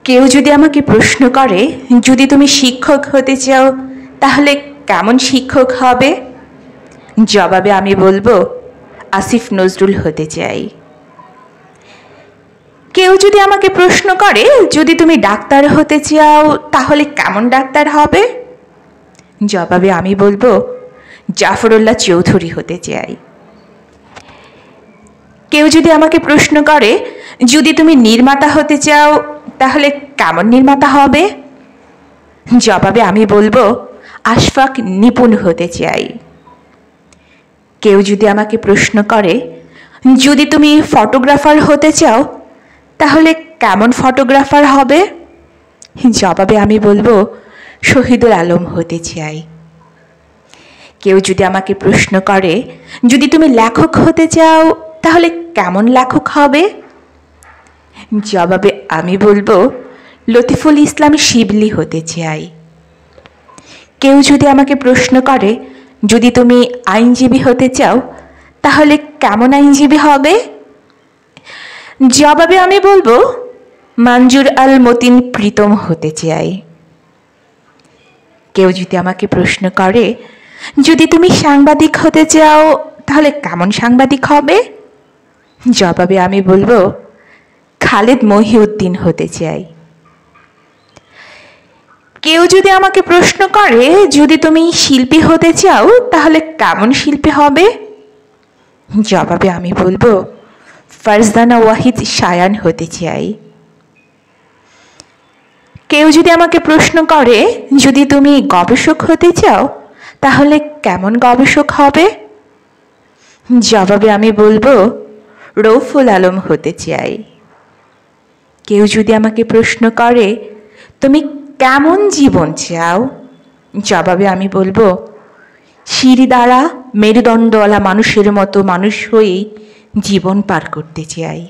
কেউ যদি আমাকে প্রশ্ন করে, যদি তুমি শিক্ষক হতে চাও তাহলে কেমন শিক্ষক হবে? জবাবে আমি বলবো, আসিফ নজরুল হতে চাই। কেউ যদি আমাকে প্রশ্ন করে, যদি তুমি ডাক্তার হতে চাও তাহলে কেমন ডাক্তার হবে? জবাবে আমি বলবো, জাফরুল্লাহ চৌধুরী হতে চাই। কেউ যদি আমাকে প্রশ্ন করে, যদি তুমি নির্মাতা হতে চাও তাহলে কেমন নির্মাতা হবে? জবাবে আমি বলবো, আশফাক নিপুণ হতে চাই। কেউ যদি আমাকে প্রশ্ন করে, যদি তুমি ফটোগ্রাফার হতে চাও তাহলে কেমন ফটোগ্রাফার হবে? জবাবে আমি বলবো, শহীদুল আলম হতে চাই। কেউ যদি আমাকে প্রশ্ন করে, যদি তুমি লেখক হতে চাও তাহলে কেমন লেখক হবে? জবাবে আমি বলবো, লতিফুল ইসলাম শিবলি হতে চাই। কেউ যদি আমাকে প্রশ্ন করে, যদি তুমি আইনজীবী হতে চাও তাহলে কেমন আইনজীবী হবে? জবাবে আমি বলবো, মঞ্জুর আল মতিন প্রীতম হতে চাই। কেউ যদি আমাকে প্রশ্ন করে, যদি তুমি সাংবাদিক হতে চাও তাহলে কেমন সাংবাদিক হবে? জবাবে আমি বলবো, খালেদ মহিউদ্দিন হতে চাই। কেউ যদি আমাকে প্রশ্ন করে, যদি তুমি শিল্পী হতে চাও তাহলে কেমন শিল্পী হবে? জবাবে আমি বলবো, ফারজানা ওয়াহিদ শায়ান হতে চাই। কেউ যদি আমাকে প্রশ্ন করে, যদি তুমি গবেষক হতে চাও তাহলে কেমন গবেষক হবে? জবাবে আমি বলবো, রৌফুল আলম হতে চাই। কেউ যদি আমাকে প্রশ্ন করে, তুমি কেমন জীবন চাও? জবাবে আমি বলবো, সিঁড়ি দ্বারা মেরুদণ্ডওয়ালা মানুষের মতো মানুষ হয়েই জীবন পার করতে চাই।